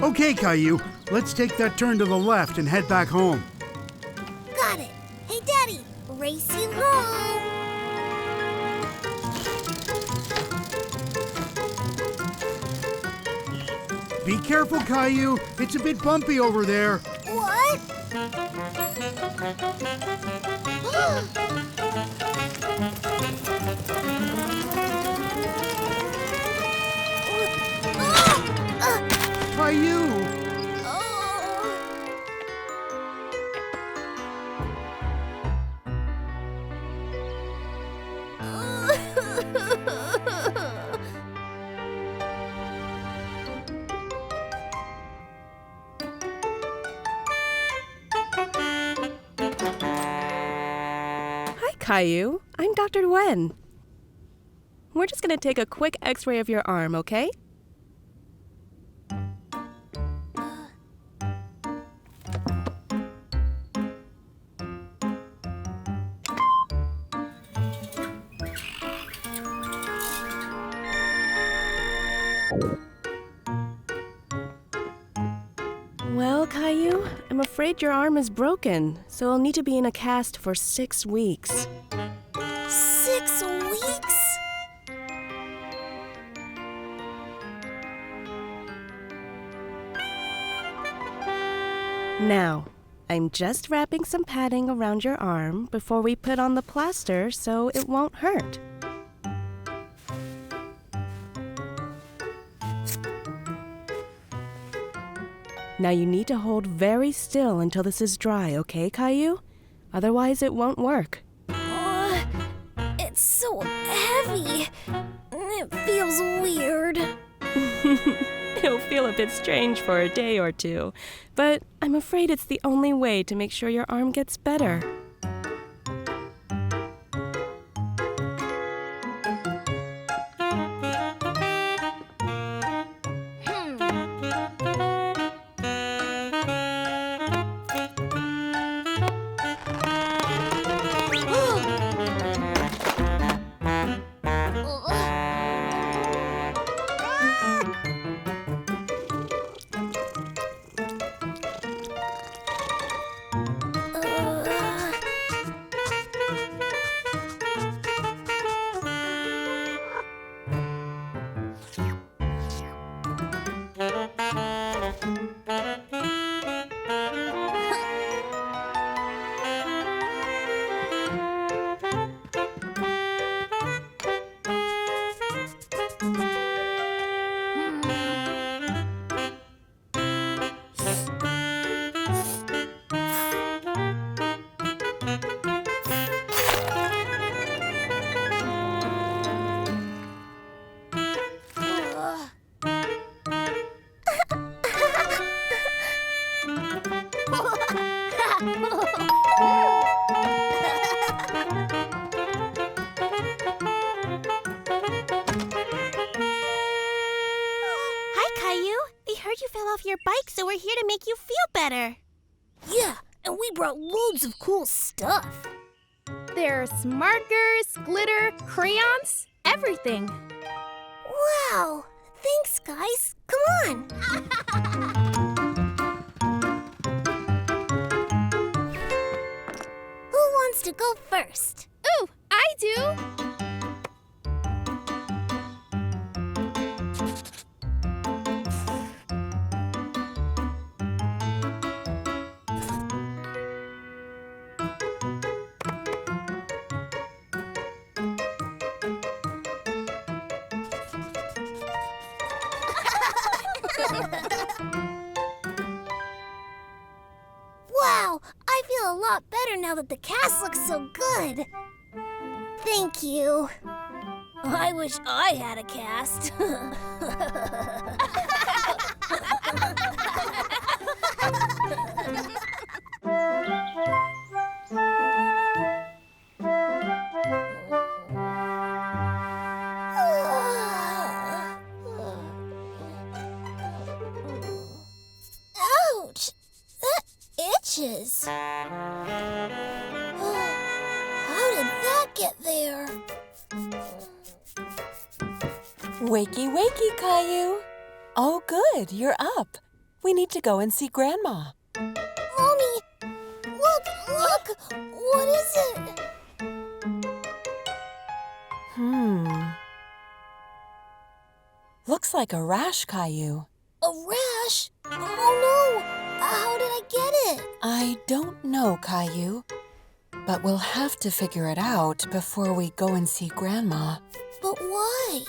Okay, Caillou, let's take that turn to the left and head back home. Got it. Hey, Daddy, racing home. Be careful, Caillou. It's a bit bumpy over there. What? Caillou! Hi, Caillou. I'm Dr. Wen. We're just going to take a quick x-ray of your arm, okay? Well, Caillou, I'm afraid your arm is broken, so I'll need to be in a cast for 6 weeks. 6 weeks? Now, I'm just wrapping some padding around your arm before we put on the plaster so it won't hurt. Now you need to hold very still until this is dry, okay, Caillou? Otherwise it won't work. It's so heavy. It feels weird. It'll feel a bit strange for a day or two, but I'm afraid it's the only way to make sure your arm gets better. Your bike, so we're here to make you feel better. Yeah, and we brought loads of cool stuff. There's markers, glitter, crayons, everything. Wow, thanks guys. Come on. Who wants to go first? Ooh, I do. Wow, I feel a lot better now that the cast looks so good. Thank you. I wish I had a cast. Ouch! That itches. How did that get there? Wakey, wakey, Caillou. Oh, good, you're up. We need to go and see Grandma. Mommy, look! What is it? Looks like a rash, Caillou. A rash? Oh no! How did I get it? I don't know, Caillou. But we'll have to figure it out before we go and see Grandma. But why?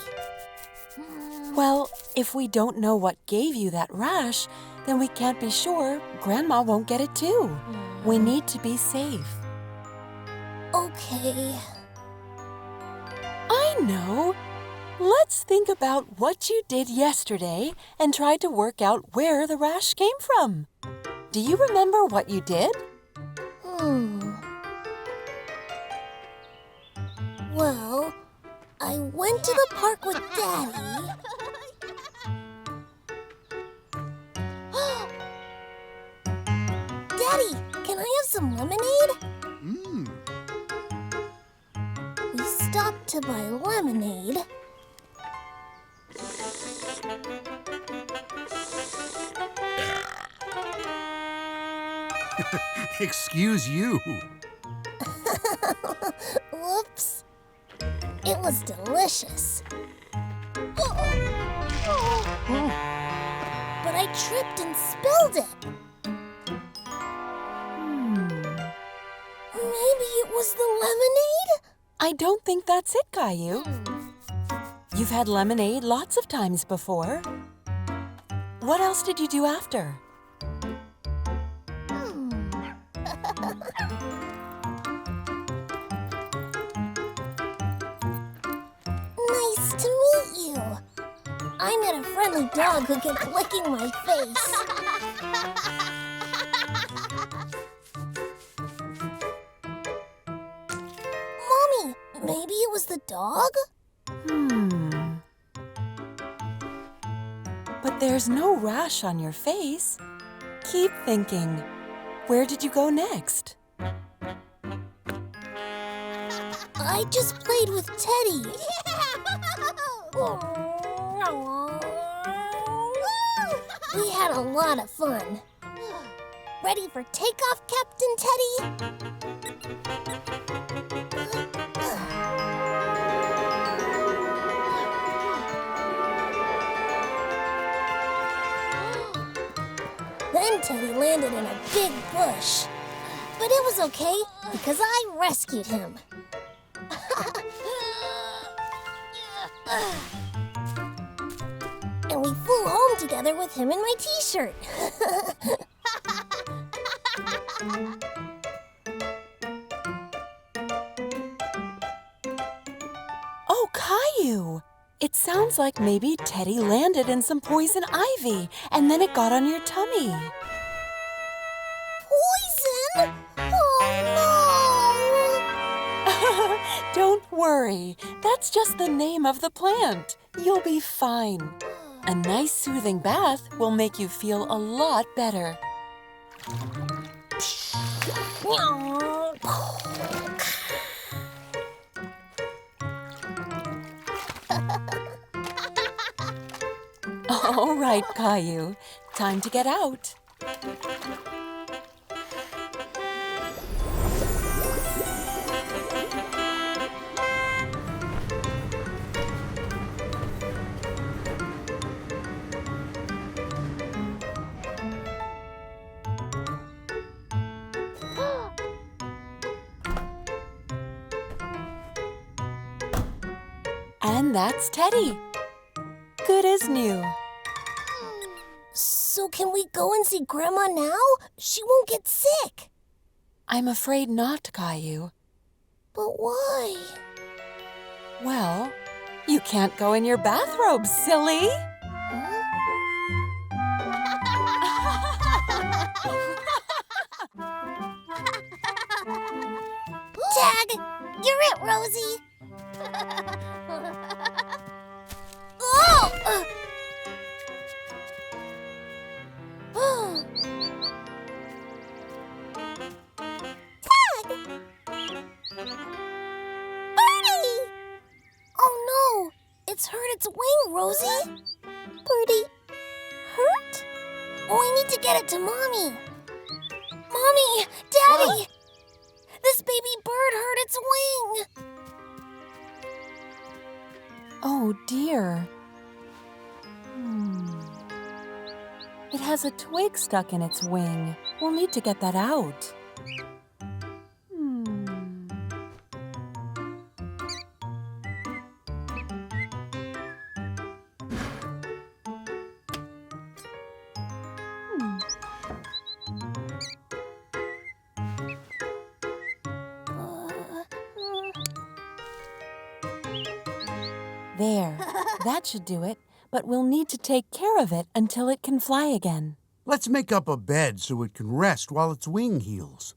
Well, if we don't know what gave you that rash, then we can't be sure Grandma won't get it too. We need to be safe. Okay. I know. Let's think about what you did yesterday and try to work out where the rash came from. Do you remember what you did? Well, I went to the park with Daddy. Daddy, can I have some lemonade? We stopped to buy lemonade. Excuse you. Whoops. It was delicious. But I tripped and spilled it. Maybe it was the lemonade? I don't think that's it, Caillou. You've had lemonade lots of times before. What else did you do after? Nice to meet you. I met a friendly dog who kept licking my face. Mommy, maybe it was the dog? But there's no rash on your face. Keep thinking. Where did you go next? I just played with Teddy. We had a lot of fun. Ready for takeoff, Captain Teddy? Then Teddy landed in a big bush. But it was okay, because I rescued him. And we flew home together with him in my t-shirt. Oh, Caillou! It sounds like maybe Teddy landed in some poison ivy, and then it got on your tummy. Poison? Oh, no! Don't worry. That's just the name of the plant. You'll be fine. A nice soothing bath will make you feel a lot better. All right, Caillou. Time to get out. And that's Teddy. Good as new. So can we go and see Grandma now? She won't get sick. I'm afraid not, Caillou. But why? Well, you can't go in your bathrobe, silly. Tag! You're it, Rosie! Oh! Tag! Birdie! Oh no! It's hurt its wing, Rosie! Birdie, hurt? Oh, I need to get it to Mommy. Mommy! Daddy! This baby bird hurt its wing. Oh, dear. It has a twig stuck in its wing. We'll need to get that out. There, that should do it, but we'll need to take care of it until it can fly again. Let's make up a bed so it can rest while its wing heals.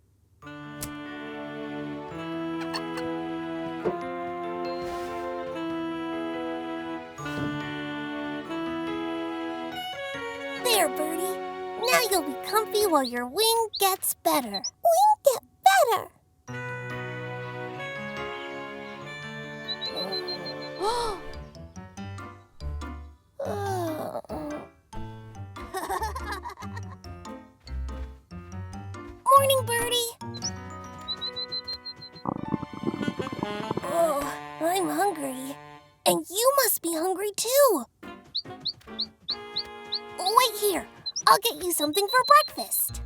There, Birdie. Now you'll be comfy while your wing gets better. Wing get better. Morning, Birdie. Oh, I'm hungry. And you must be hungry, too. Wait here. I'll get you something for breakfast.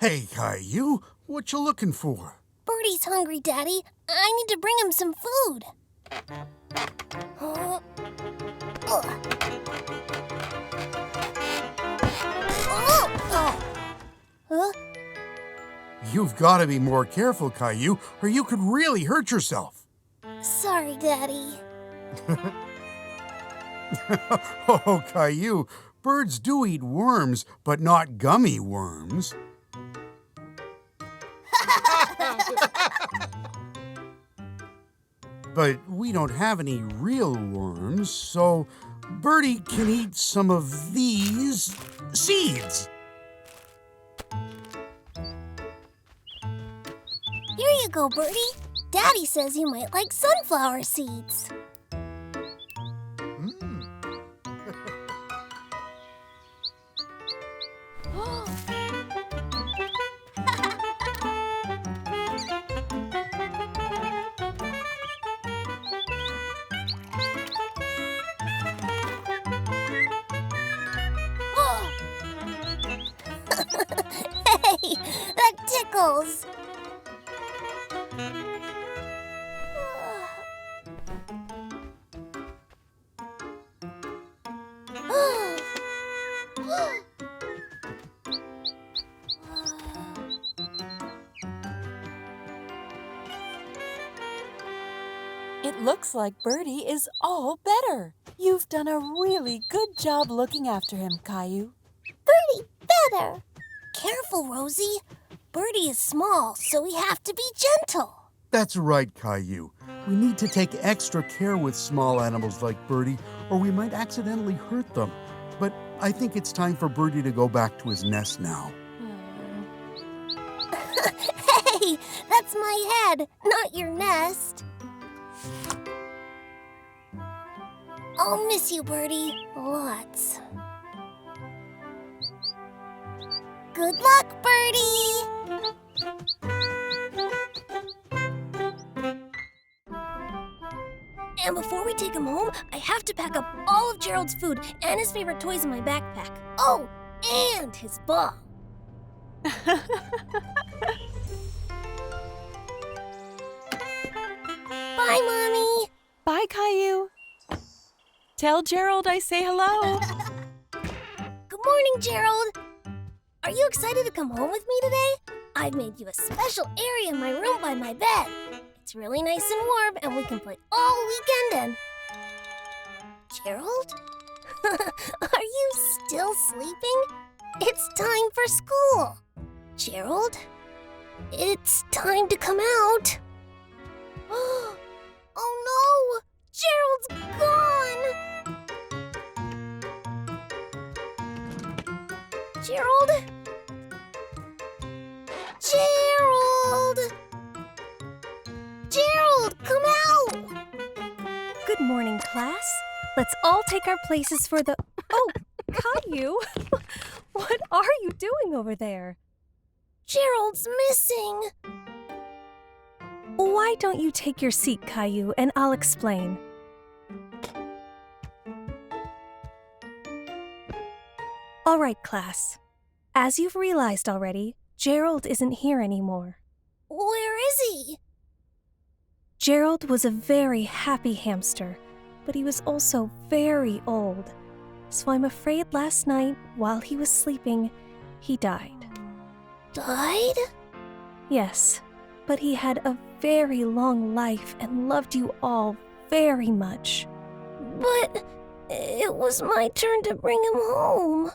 Hey, Caillou, what you looking for? Birdie's hungry, Daddy. I need to bring him some food. Huh? You've got to be more careful, Caillou, or you could really hurt yourself. Sorry, Daddy. Oh, Caillou, birds do eat worms, but not gummy worms. But we don't have any real worms, so Birdie can eat some of these seeds. Here you go, Birdie. Daddy says you might like sunflower seeds. Hey, that tickles. It looks like Birdie is all better. You've done a really good job looking after him, Caillou. Birdie, better. Careful, Rosie. Birdie is small, so we have to be gentle. That's right, Caillou. We need to take extra care with small animals like Birdie, or we might accidentally hurt them. But I think it's time for Birdie to go back to his nest now. Hey, that's my head, not your nest. I'll miss you, Birdie. Lots. Good luck, Birdie! And before we take him home, I have to pack up all of Gerald's food and his favorite toys in my backpack. Oh, and his ball. Bye, Mommy. Bye, Caillou. Tell Gerald I say hello. Good morning, Gerald. Are you excited to come home with me today? I've made you a special area in my room by my bed. It's really nice and warm, and we can play all weekend in. Gerald? Are you still sleeping? It's time for school. Gerald, it's time to come out. Oh no! Gerald's gone! Gerald? Gerald! Gerald, come out! Good morning, class. Let's all take our places for the... Oh, Caillou! What are you doing over there? Gerald's missing. Why don't you take your seat, Caillou, and I'll explain. All right, class. As you've realized already, Gerald isn't here anymore. Where is he? Gerald was a very happy hamster, but he was also very old. So I'm afraid last night, while he was sleeping, he died. Died? Yes, but he had a very long life and loved you all very much. But it was my turn to bring him home.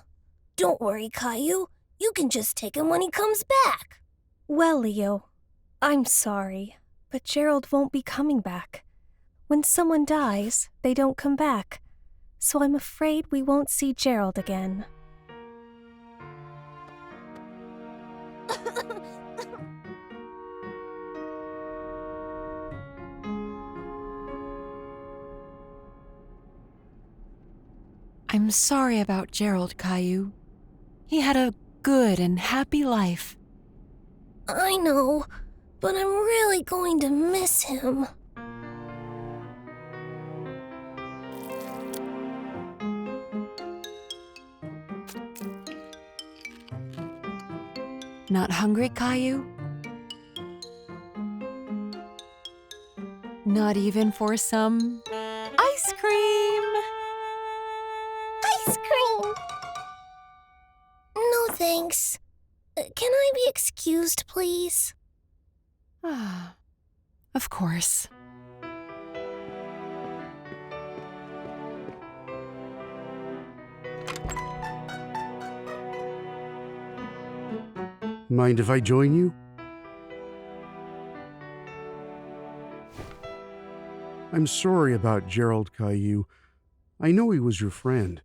Don't worry, Caillou. You can just take him when he comes back. Well, Leo, I'm sorry, but Gerald won't be coming back. When someone dies, they don't come back. So I'm afraid we won't see Gerald again. I'm sorry about Gerald, Caillou. He had a good and happy life. I know, but I'm really going to miss him. Not hungry, Caillou? Not even for some ice cream? Ice cream! No thanks. Can I be excused, please? Ah, of course. Mind if I join you? I'm sorry about Gerald, Caillou. I know he was your friend.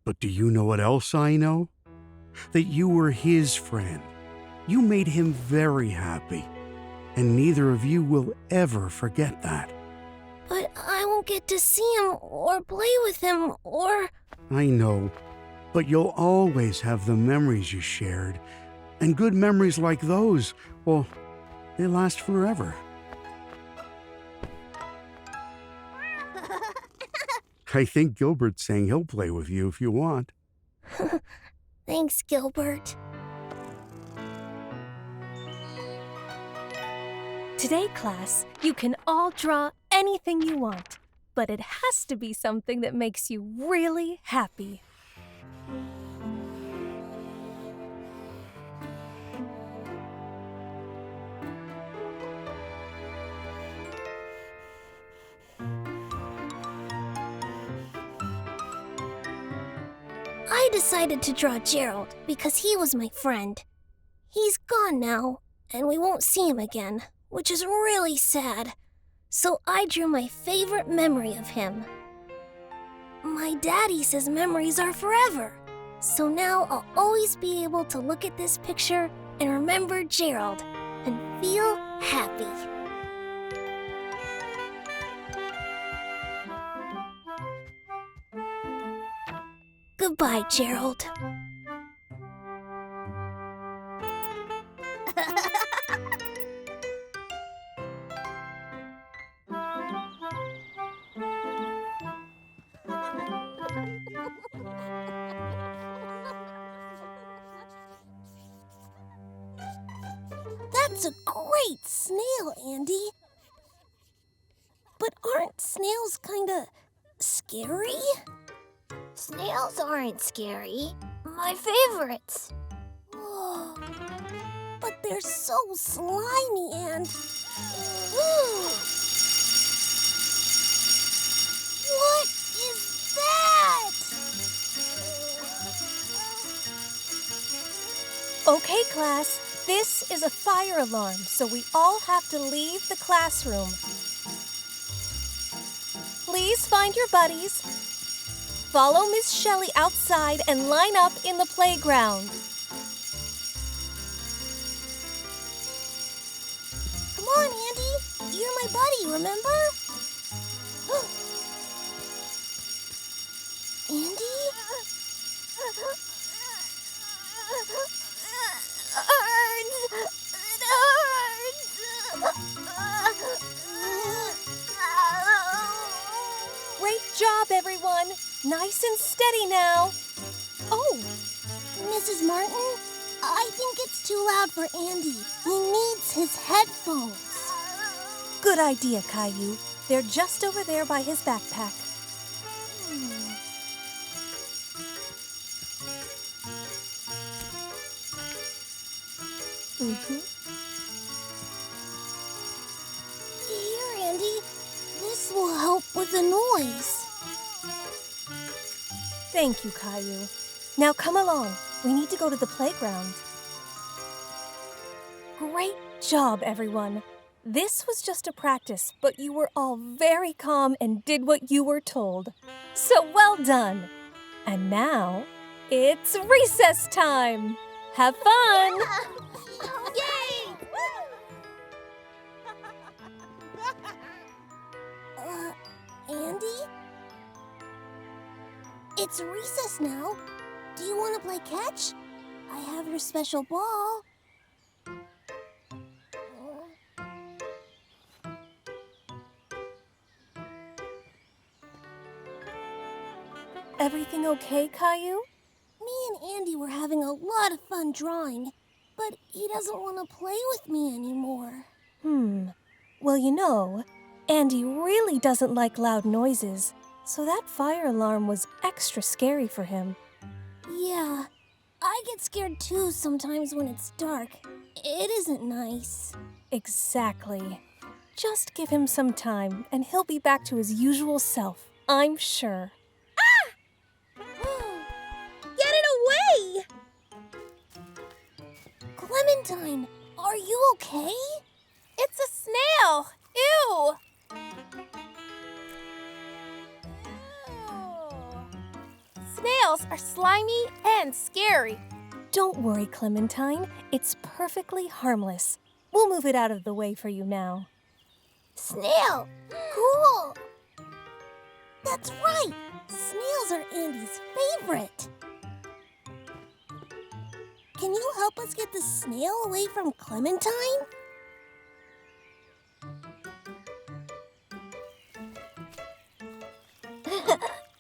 But do you know what else I know? That you were his friend. You made him very happy. And neither of you will ever forget that. But I won't get to see him or play with him or... I know. But you'll always have the memories you shared. And good memories like those, well, they last forever. I think Gilbert's saying he'll play with you if you want. Thanks, Gilbert. Today, class, you can all draw anything you want, but it has to be something that makes you really happy. I decided to draw Gerald because he was my friend. He's gone now, and we won't see him again, which is really sad. So I drew my favorite memory of him. My daddy says memories are forever. So now I'll always be able to look at this picture and remember Gerald and feel happy. Goodbye, Gerald. That's a great snail, Andy. But aren't snails kinda scary? Snails aren't scary. My favorites. Oh, but they're so slimy and... What is that? Okay, class, this is a fire alarm, so we all have to leave the classroom. Please find your buddies. Follow Miss Shelley outside and line up in the playground. Come on, Andy. You're my buddy, remember? Andy? Great job, everyone. Nice and steady now. Oh, Mrs. Martin, I think it's too loud for Andy. He needs his headphones. good idea, Caillou. They're just over there by his backpack. Here, Andy. This will help with the noise. Thank you, Caillou. Now come along. We need to go to the playground. Great job, everyone. This was just a practice, but you were all very calm and did what you were told. So well done. And now, it's recess time. Have fun! Yay! Andy? It's recess now. Do you want to play catch? I have your special ball. Everything okay, Caillou? Me and Andy were having a lot of fun drawing, but he doesn't want to play with me anymore. Well, you know, Andy really doesn't like loud noises, so that fire alarm was extra scary for him. Yeah, I get scared too sometimes when it's dark. It isn't nice. Exactly. Just give him some time, and he'll be back to his usual self, I'm sure. Get it away! Clementine, are you okay? It's a snail! Ew! Snails are slimy and scary. Don't worry, Clementine. It's perfectly harmless. We'll move it out of the way for you now. Snail! Cool! That's right! Snails are Andy's favorite. Can you help us get the snail away from Clementine?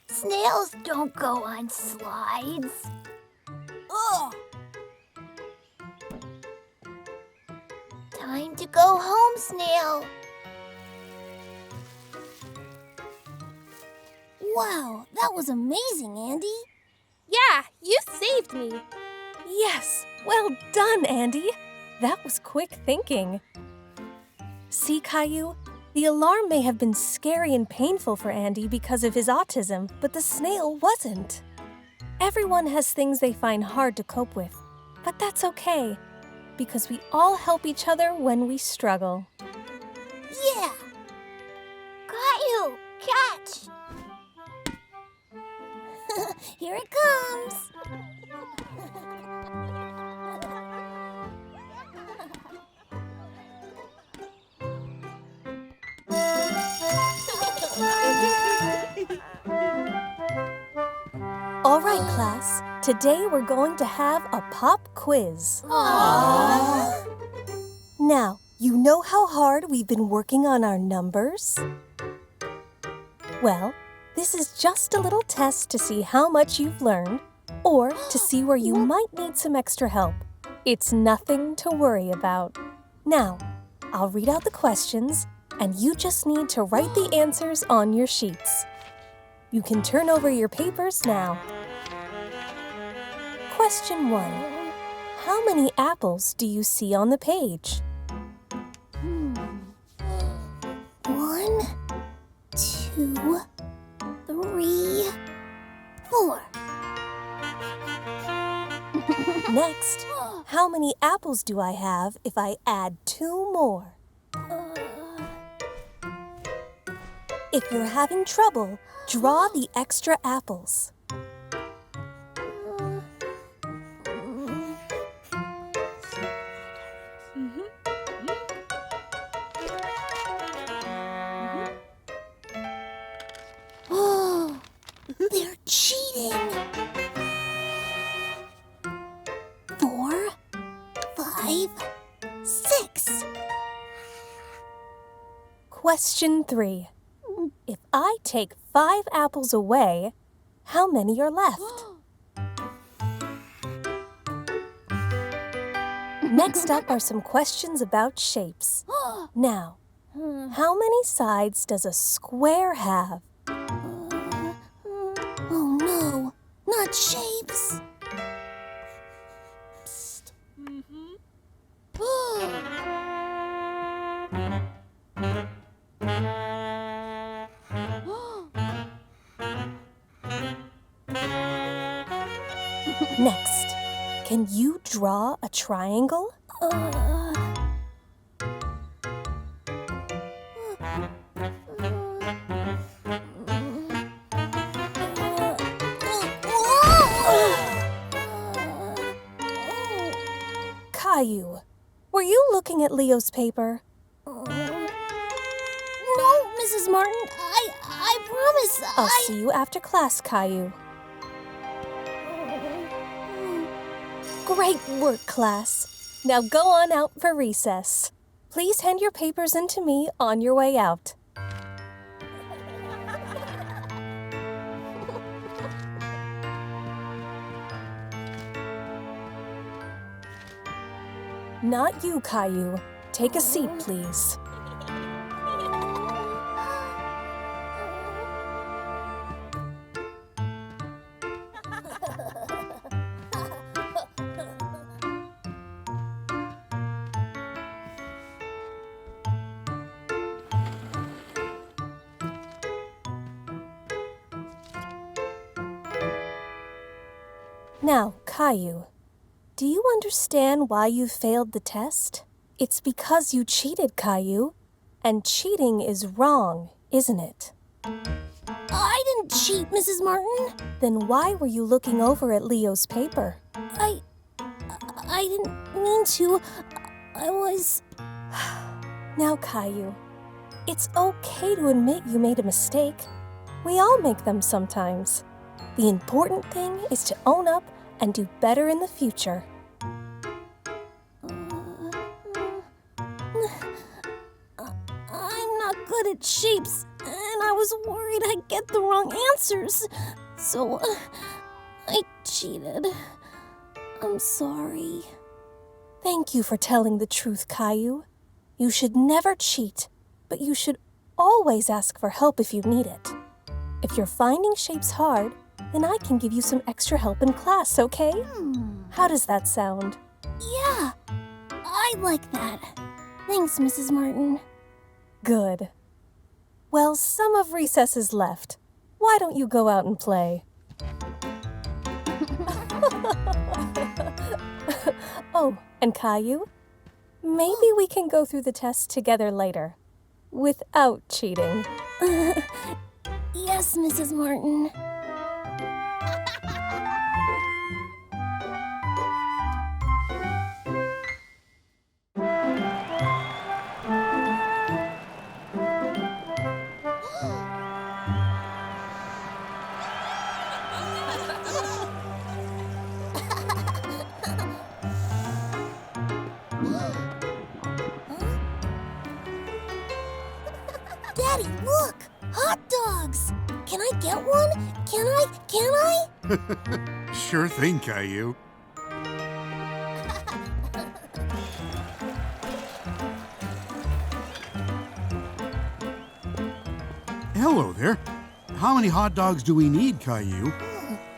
Snails don't go on slides. Ugh! Time to go home, Snail. Wow, that was amazing, Andy. Yeah, you saved me. Yes, well done, Andy. That was quick thinking. See, Caillou? The alarm may have been scary and painful for Andy because of his autism, but the snail wasn't. Everyone has things they find hard to cope with, but that's okay, because we all help each other when we struggle. Yeah! Caillou, catch! Here it comes! All right, class. Today we're going to have a pop quiz. Aww. Now, you know how hard we've been working on our numbers? Well, this is just a little test to see how much you've learned, or to see where you might need some extra help. It's nothing to worry about. Now, I'll read out the questions, and you just need to write the answers on your sheets. You can turn over your papers now. Question 1. How many apples do you see on the page? 1, 2, 3, 4. Next, How many apples do I have if I add 2 more? If you're having trouble, draw the extra apples. Oh, they're cheating. 4, 5, 6. Question 3. If I take 5 apples away, how many are left? Next up are some questions about shapes. Now, how many sides does a square have? Oh no, not shapes. Next, can you draw a triangle? Caillou, were you looking at Leo's paper? No, Mrs. Martin, I promise I'll see you after class, Caillou. Great work, class. Now go on out for recess. Please hand your papers in to me on your way out. Not you, Caillou. Take a seat, please. Now, Caillou, do you understand why you failed the test? It's because you cheated, Caillou. And cheating is wrong, isn't it? I didn't cheat, Mrs. Martin. Then why were you looking over at Leo's paper? I didn't mean to. I was... Now, Caillou, it's okay to admit you made a mistake. We all make them sometimes. The important thing is to own up and do better in the future. I'm not good at shapes, and I was worried I'd get the wrong answers. So, I cheated. I'm sorry. Thank you for telling the truth, Caillou. You should never cheat, but you should always ask for help if you need it. If you're finding shapes hard, then I can give you some extra help in class, okay? How does that sound? Yeah, I like that. Thanks, Mrs. Martin. Good. Well, some of recess is left. Why don't you go out and play? Oh, and Caillou, maybe we can go through the test together later, without cheating. Yes, Mrs. Martin. Daddy, look! Hot dogs! Can I get one? Can I? Sure thing, Caillou. Hello there. How many hot dogs do we need, Caillou?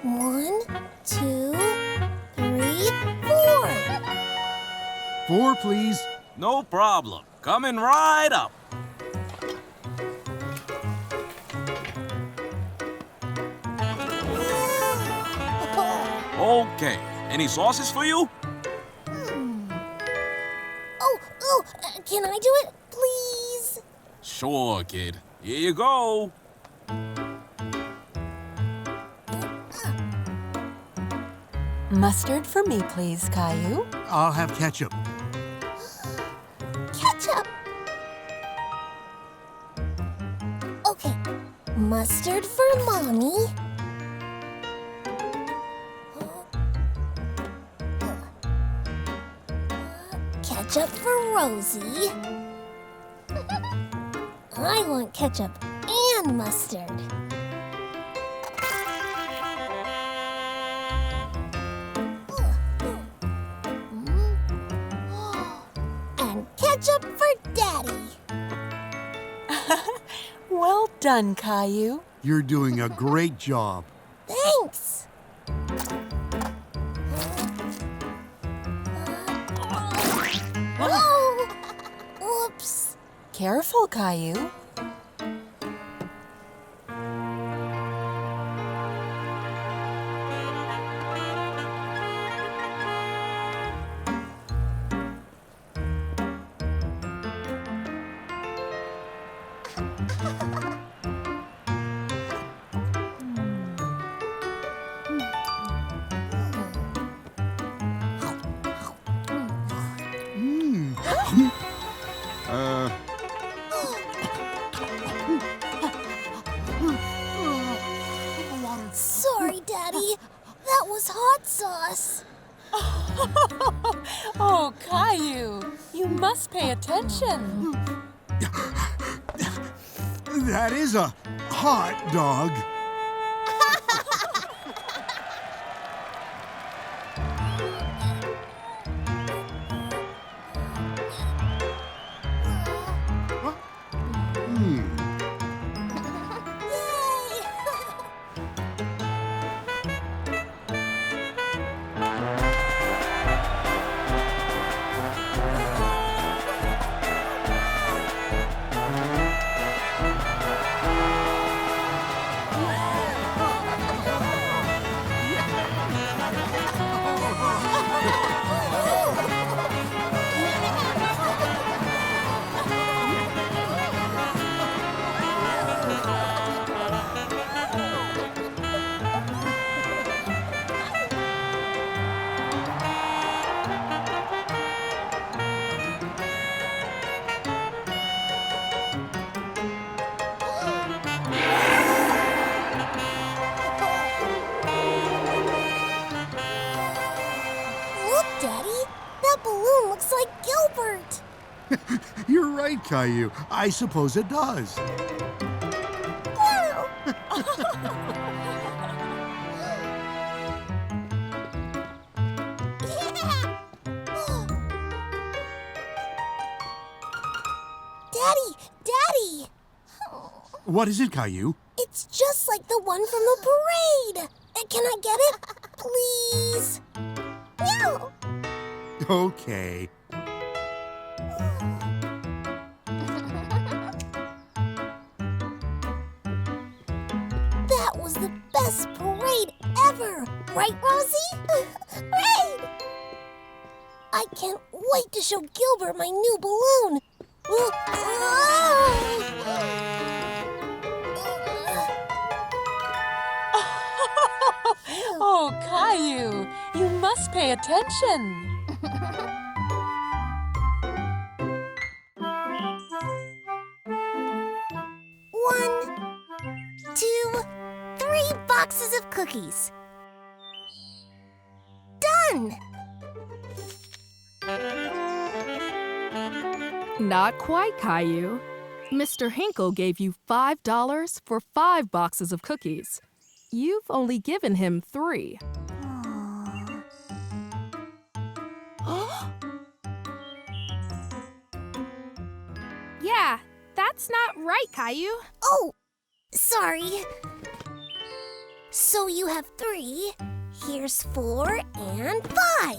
1, 2, 3, 4. 4, please. No problem. Coming right up. Okay. Any sauces for you? Oh, can I do it, please? Sure, kid. Here you go. Mustard for me, please, Caillou. I'll have ketchup. Ketchup. Okay, mustard for Mommy. Ketchup for Rosie. I want ketchup and mustard. And ketchup for Daddy. Well done, Caillou. You're doing a great job. Thanks. Oh! Whoops. Careful, Caillou. Sorry, Daddy. That was hot sauce. Oh, Caillou, you must pay attention. That is a hot dog. Look, Daddy. That balloon looks like Gilbert. You're right, Caillou. I suppose it does. Wow. Yeah. Daddy! What is it, Caillou? It's just like the one from the parade. Can I get it? Please? No. Okay. That was the best parade ever. Right, Rosie? Right! I can't wait to show Gilbert my new balloon. Oh, Caillou, you must pay attention. One, 2, 3 boxes of cookies. Done! Not quite, Caillou. Mr. Hinkle gave you $5 for 5 boxes of cookies. You've only given him 3. Yeah, that's not right, Caillou. Oh, sorry. So you have 3. Here's 4 and 5.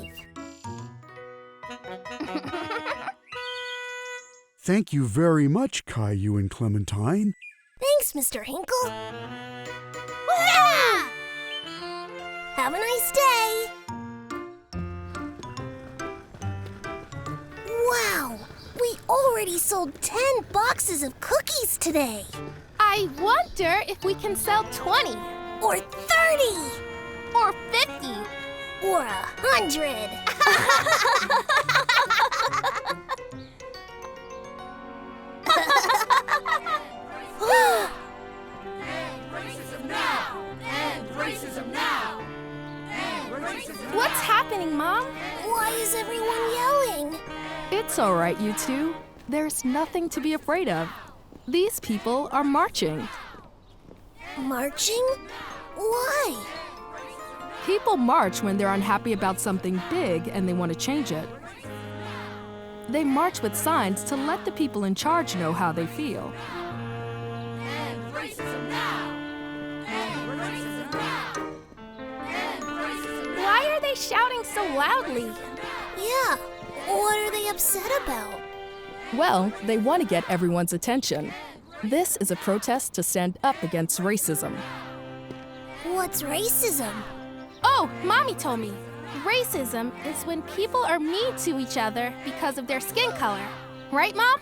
Thank you very much, Caillou and Clementine. Thanks, Mr. Hinkle. Wah! Have a nice day. Wow, already sold 10 boxes of cookies today. I wonder if we can sell 20 Or 30. or 50. Or 100. What's happening, Mom? Why is everyone yelling? It's all right, you two. There's nothing to be afraid of. These people are marching. Marching? Why? People march when they're unhappy about something big and they want to change it. They march with signs to let the people in charge know how they feel. Why are they shouting so loudly? Yeah, what are they upset about? Well, they want to get everyone's attention. This is a protest to stand up against racism. What's racism? Oh, Mommy told me. Racism is when people are mean to each other because of their skin color. Right, Mom?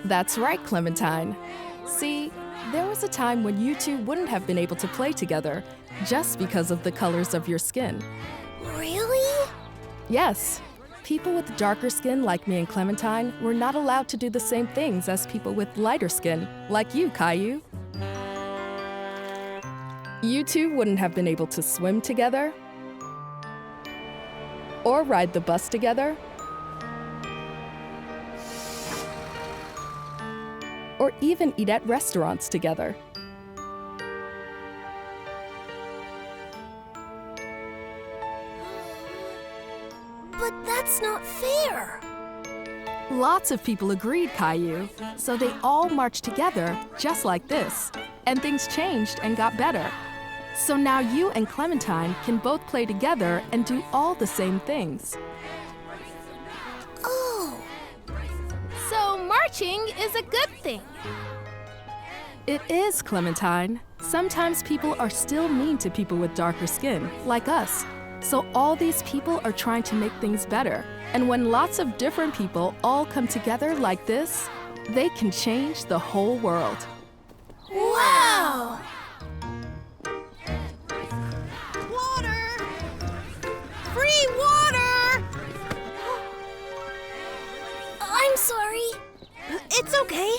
That's right, Clementine. See, there was a time when you two wouldn't have been able to play together just because of the colors of your skin. Really? Yes, people with darker skin like me and Clementine were not allowed to do the same things as people with lighter skin like you, Caillou. You two wouldn't have been able to swim together, or ride the bus together, or even eat at restaurants together. But that's not fair. Lots of people agreed, Caillou, so they all marched together just like this, and things changed and got better. So now you and Clementine can both play together and do all the same things. Oh, So marching is a good thing. It is, Clementine. Sometimes people are still mean to people with darker skin, like us. So all these people are trying to make things better. And when lots of different people all come together like this, they can change the whole world. wow! Water! Free water! I'm sorry. It's okay.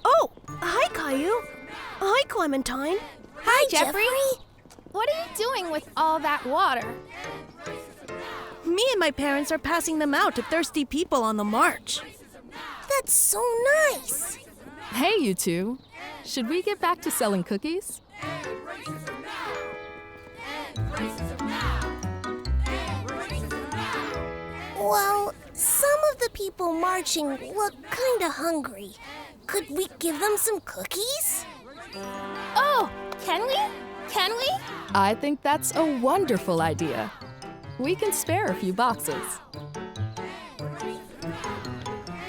Oh, hi, Caillou. Hi, Clementine. Hi, Jeffrey. What are you doing with all that water? Me and my parents are passing them out to thirsty people on the march. That's so nice. Hey, you two. Should we get back to selling cookies? Well, some of the people marching look kinda hungry. Could we give them some cookies? Oh, can we? Can we? I think that's a wonderful idea. We can spare a few boxes.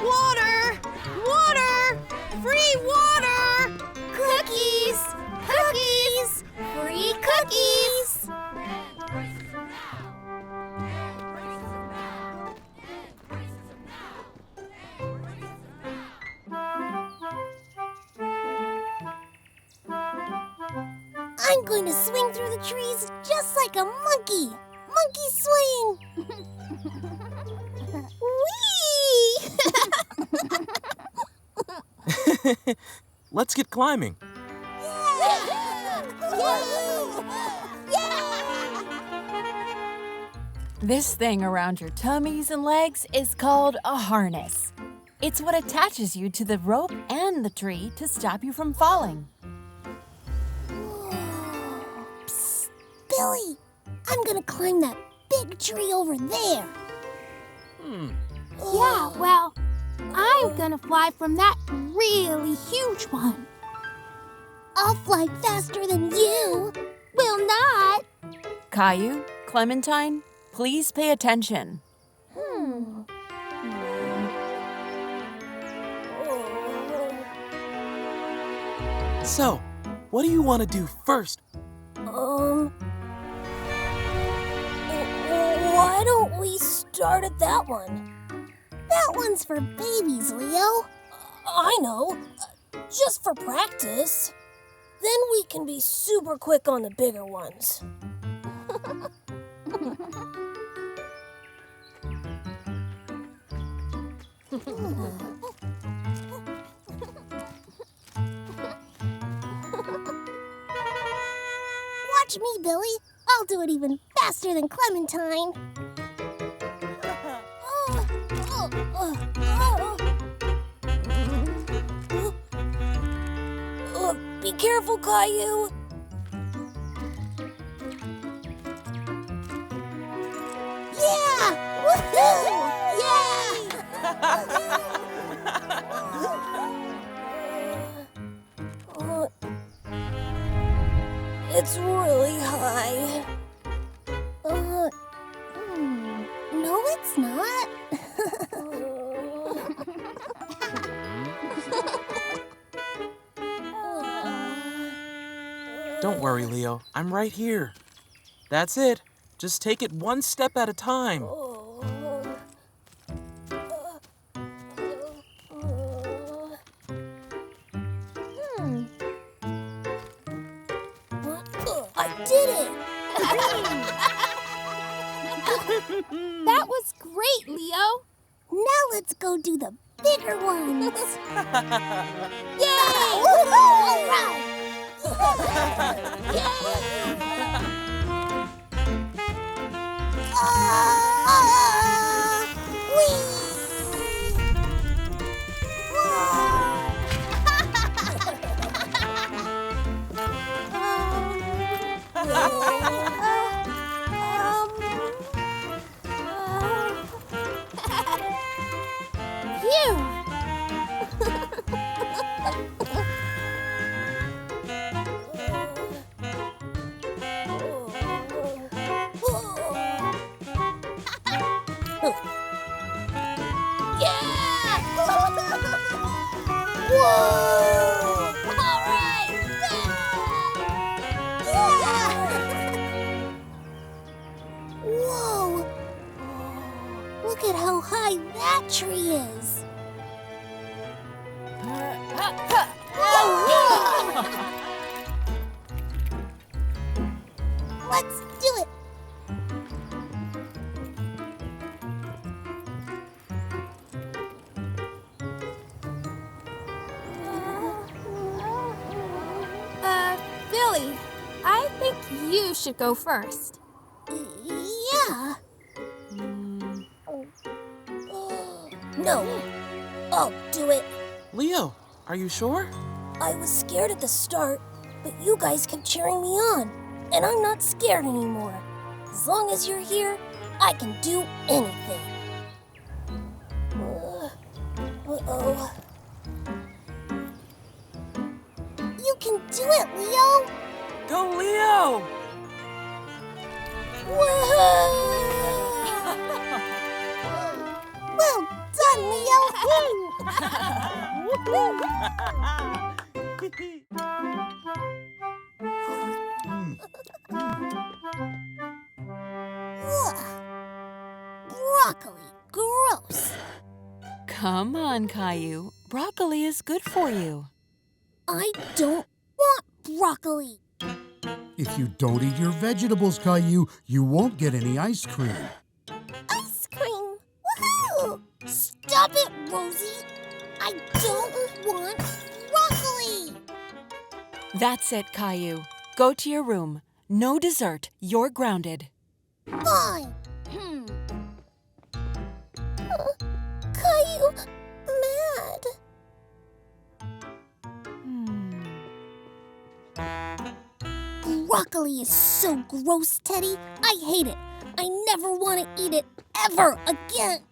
Water! Water! Free water! Cookies! Cookies! Free cookies! I'm going to swing through the trees just like a monkey. Monkey swing! Whee! Let's get climbing. This thing around your tummies and legs is called a harness. It's what attaches you to the rope and the tree to stop you from falling. Psst, Billy, I'm gonna climb that big tree over there. Yeah, well, I'm gonna fly from that really huge one. I'll fly faster than you. Will not. Caillou, Clementine, please pay attention. So, what do you want to do first? Why don't we start at that one? That one's for babies, Leo. I know. Just for practice. Then we can be super quick on the bigger ones. Watch me, Billy. I'll do it even faster than Clementine. Be careful, Caillou. Yeah! Woohoo! Yeah! It's really high. No, it's not. Don't worry, Leo. I'm right here. That's it. Just take it one step at a time. I did it! That was great, Leo. Now let's go do the bigger ones. Yay! Woohoo! All right! Whee! Phew! Whoa! Look at how high that tree is. Let's do it. Billy, I think you should go first. Yeah. No, I'll do it. Leo, are you sure? I was scared at the start, but you guys kept cheering me on, and I'm not scared anymore. As long as you're here, I can do anything. Uh-oh. You can do it, Leo. Go, Leo! Woohoo! Well done, Leo. Ugh. Broccoli, gross. Come on, Caillou. Broccoli is good for you. I don't want broccoli. If you don't eat your vegetables, Caillou, you won't get any ice cream. Ice cream. Woohoo! Stop it, Rosie. I don't want broccoli. That's it, Caillou. Go to your room. No dessert. You're grounded. Fine. Caillou, mad. Broccoli is so gross, Teddy. I hate it. I never want to eat it ever again.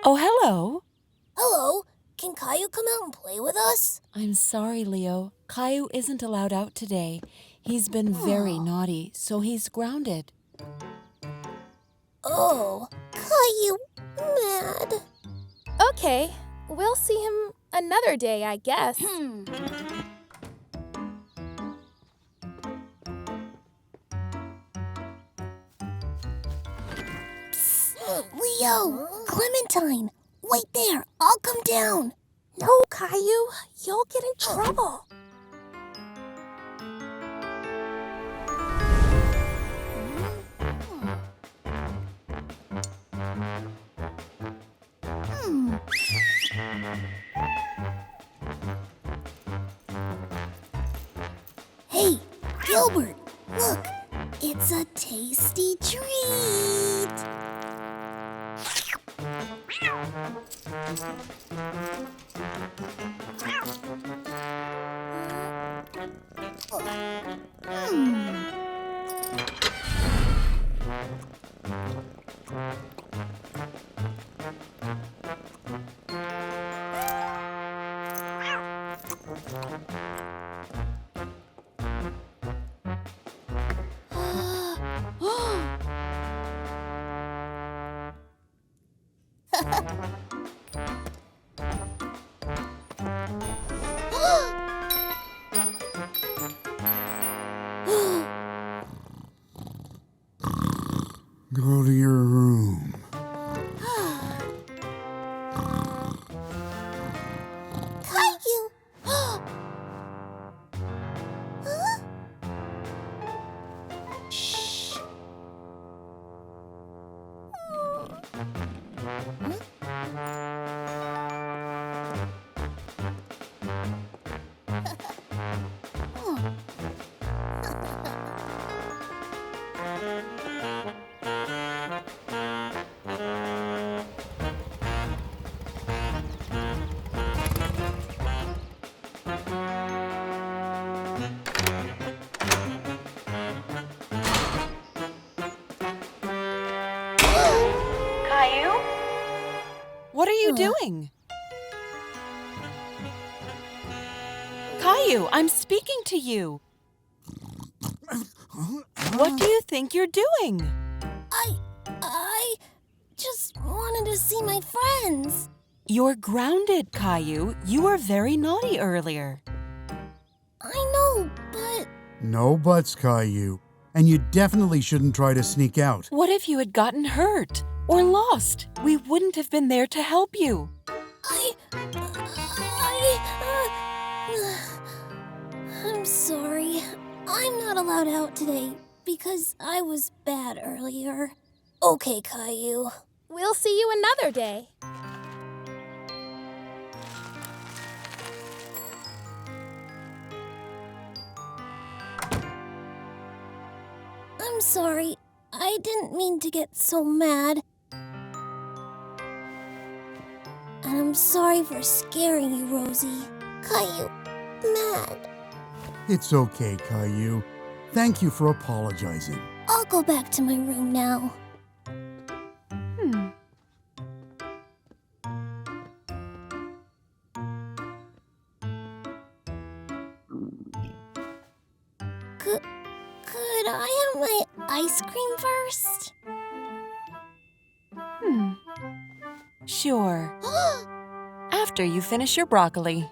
Oh, hello. Hello, can Caillou come out and play with us? I'm sorry, Leo. Caillou isn't allowed out today. He's been very naughty, so he's grounded. Oh, Caillou, mad. Okay, we'll see him another day, I guess. Leo! Clementine! Wait there! I'll come down! No, Caillou, you'll get in trouble. Hey, Gilbert! Look! It's a tasty treat! Go to your room. Caillou! Shh. Caillou? What are you doing? Caillou, I'm speaking to you. What do you think you're doing? I just wanted to see my friends. You're grounded, Caillou. You were very naughty earlier. I know, but... No buts, Caillou. And you definitely shouldn't try to sneak out. What if you had gotten hurt or lost? We wouldn't have been there to help you. I'm sorry. I'm not allowed out today because I was bad earlier. Okay, Caillou. We'll see you another day. I'm sorry. I didn't mean to get so mad. And I'm sorry for scaring you, Rosie. Caillou, mad. It's okay, Caillou. Thank you for apologizing. I'll go back to my room now. Could I have my ice cream first? Sure. After you finish your broccoli.